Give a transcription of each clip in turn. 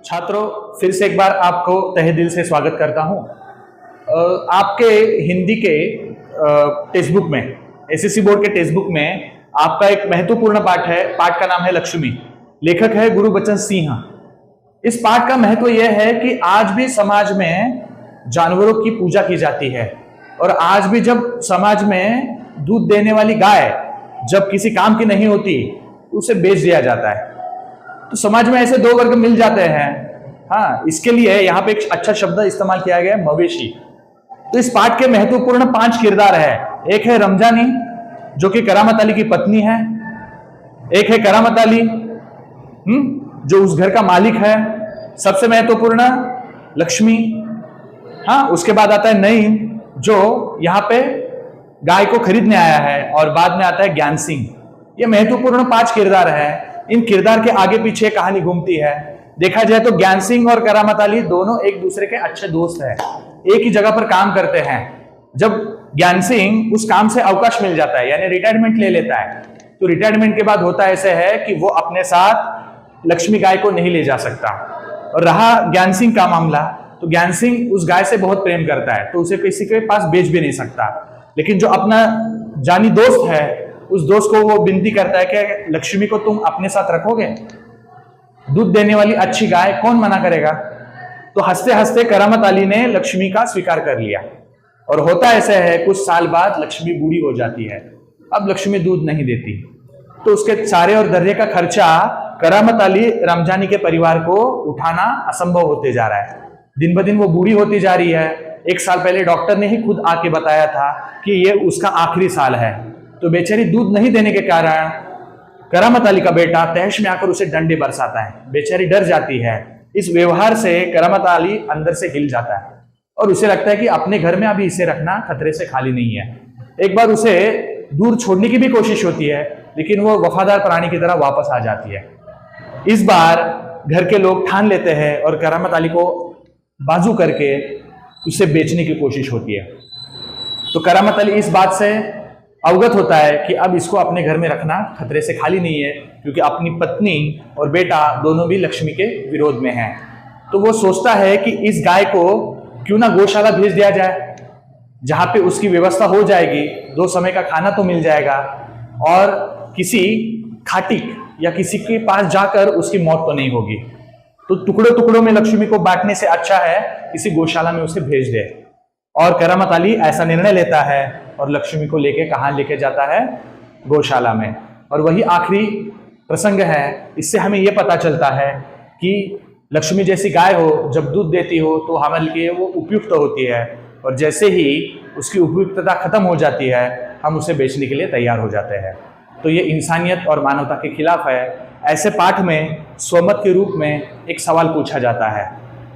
छात्रों, फिर से एक बार आपको तहे दिल से स्वागत करता हूं। आपके हिंदी के टेक्स्ट बुक में, एसएससी बोर्ड के टेक्स्ट बुक में आपका एक महत्वपूर्ण पाठ है। पाठ का नाम है लक्ष्मी। लेखक है गुरबचन सिंह। इस पाठ का महत्व यह है कि आज भी समाज में जानवरों की पूजा की जाती है और आज भी जब समाज में दूध देने वाली गाय जब किसी काम की नहीं होती तो उसे बेच दिया जाता है। तो समाज में ऐसे दो वर्ग मिल जाते हैं। हाँ, इसके लिए यहाँ पे एक अच्छा शब्द इस्तेमाल किया गया है, मवेशी। तो इस पाठ के महत्वपूर्ण 5 किरदार है। एक है रमजानी जो कि करामत अली की पत्नी है। एक है करामत अली जो उस घर का मालिक है। सबसे महत्वपूर्ण लक्ष्मी। हाँ, उसके बाद आता है नईम जो यहाँ पे गाय को खरीदने आया है और बाद में आता है ज्ञान सिंह। ये महत्वपूर्ण 5 किरदार है। इन किरदार के आगे पीछे कहानी घूमती है। देखा जाए तो ज्ञान सिंह और करामत अली दोनों एक दूसरे के अच्छे दोस्त हैं, एक ही जगह पर काम करते हैं। जब ज्ञान सिंह उस काम से अवकाश मिल जाता है यानी रिटायरमेंट ले लेता है, तो रिटायरमेंट के बाद होता ऐसे है कि वो अपने साथ लक्ष्मी गाय को नहीं ले जा सकता। और रहा ज्ञान सिंह का मामला, तो ज्ञान सिंह उस गाय से बहुत प्रेम करता है तो उसे किसी के पास बेच भी नहीं सकता। लेकिन जो अपना जानी दोस्त है, उस दोस्त को वो विनती करता है कि लक्ष्मी को तुम अपने साथ रखोगे, दूध देने वाली अच्छी गाय कौन मना करेगा। तो हंसते हंसते करामत अली ने लक्ष्मी का स्वीकार कर लिया। और होता ऐसा है, कुछ साल बाद लक्ष्मी बूढ़ी हो जाती है। अब लक्ष्मी दूध नहीं देती, तो उसके चारे और दर्रे का खर्चा करामत अली रमजानी के परिवार को उठाना असंभव होते जा रहा है। दिन ब दिन वो बूढ़ी होती जा रही है। 1 साल पहले डॉक्टर ने ही खुद आके बताया था कि ये उसका आखिरी साल है। तो बेचारी दूध नहीं देने के कारण करामत अली का बेटा तहश में आकर उसे डंडे बरसाता है। बेचारी डर जाती है। इस व्यवहार से करामत अली अंदर से हिल जाता है और उसे लगता है कि अपने घर में अभी इसे रखना खतरे से खाली नहीं है। एक बार उसे दूर छोड़ने की भी कोशिश होती है, लेकिन वो वफादार प्राणी की तरह वापस आ जाती है। इस बार घर के लोग ठान लेते हैं और करामत अली को बाजू करके उसे बेचने की कोशिश होती है। तो करामत अली इस बात से अवगत होता है कि अब इसको अपने घर में रखना खतरे से खाली नहीं है, क्योंकि अपनी पत्नी और बेटा दोनों भी लक्ष्मी के विरोध में हैं। तो वो सोचता है कि इस गाय को क्यों ना गौशाला भेज दिया जाए, जहां पे उसकी व्यवस्था हो जाएगी, 2 समय का खाना तो मिल जाएगा और किसी खाटिक या किसी के पास जाकर उसकी मौत तो नहीं होगी। तो टुकड़ों टुकड़ों में लक्ष्मी को बांटने से अच्छा है किसी गौशाला में उसे भेज दे। और करामत अली ऐसा निर्णय लेता है और लक्ष्मी को लेके कहाँ लेके जाता है? गौशाला में। और वही आखिरी प्रसंग है। इससे हमें यह पता चलता है कि लक्ष्मी जैसी गाय हो, जब दूध देती हो तो हमारे लिए वो उपयुक्त होती है, और जैसे ही उसकी उपयुक्तता खत्म हो जाती है हम उसे बेचने के लिए तैयार हो जाते हैं। तो ये इंसानियत और मानवता के खिलाफ है। ऐसे पाठ में स्वमत के रूप में एक सवाल पूछा जाता है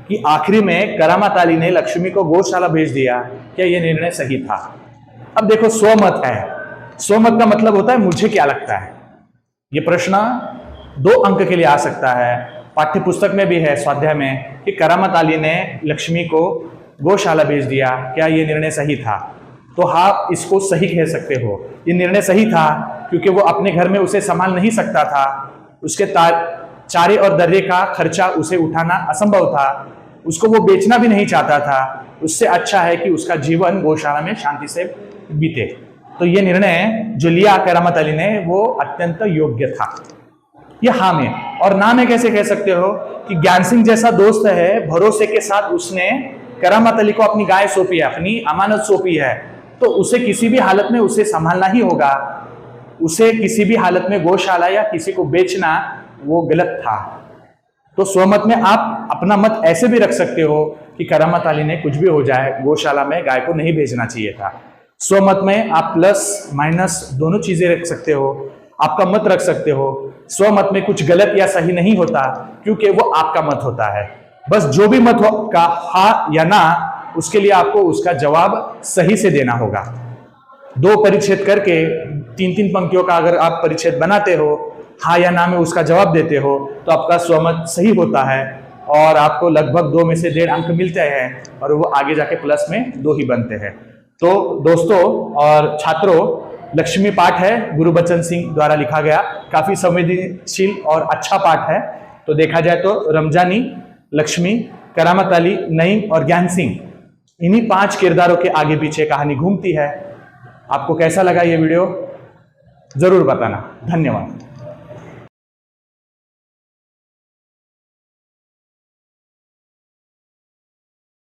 कि आखिरी में करामत अली ने लक्ष्मी को गौशाला भेज दिया, क्या यह निर्णय सही था? अब देखो, स्वमत है। स्वमत का मतलब होता है मुझे क्या लगता है। ये प्रश्न 2 अंक के लिए आ सकता है। पाठ्य पुस्तक में भी है, स्वाध्याय में, कि करामत अली ने लक्ष्मी को गौशाला भेज दिया, क्या यह निर्णय सही था? तो हाँ, इसको सही कह सकते हो। ये निर्णय सही था क्योंकि वो अपने घर में उसे संभाल नहीं सकता था। उसके चारे और दर्रे का खर्चा उसे उठाना असंभव था। उसको वो बेचना भी नहीं चाहता था। उससे अच्छा है कि उसका जीवन गौशाला में शांति से बीते। तो ये निर्णय जो लिया करामत अली ने वो अत्यंत योग्य था। ये हाँ में। और ना में कैसे कह सकते हो कि ज्ञान सिंह जैसा दोस्त है, भरोसे के साथ उसने करामत अली को अपनी गाय सौंपी है, अपनी अमानत सौंपी है, तो उसे किसी भी हालत में उसे संभालना ही होगा। उसे किसी भी हालत में गौशाला या किसी को बेचना वो गलत था। तो स्वमत में आप अपना मत ऐसे भी रख सकते हो कि करामत अली ने कुछ भी हो जाए, गौशाला में गाय को नहीं भेजना चाहिए था। स्वमत में आप प्लस माइनस दोनों चीजें रख सकते हो, आपका मत रख सकते हो। स्वमत में कुछ गलत या सही नहीं होता, क्योंकि वो आपका मत होता है। बस जो भी मत का हाँ या ना, उसके लिए आपको उसका जवाब सही से देना होगा। 2 परिच्छेद करके 3-3 पंक्तियों का अगर आप परिच्छेद बनाते हो, हाँ या ना में उसका जवाब देते हो, तो आपका स्वमत सही होता है और आपको लगभग 2 में से 1.5 अंक मिलते हैं और वो आगे जाके प्लस में 2 ही बनते हैं। तो दोस्तों और छात्रों, लक्ष्मी पाठ है, गुरबचन सिंह द्वारा लिखा गया, काफी संवेदनशील और अच्छा पाठ है। तो देखा जाए तो रमजानी लक्ष्मी, करामत अली, नईम और ज्ञान सिंह, इन्हीं 5 किरदारों के आगे पीछे कहानी घूमती है। आपको कैसा लगा ये वीडियो जरूर बताना। धन्यवाद।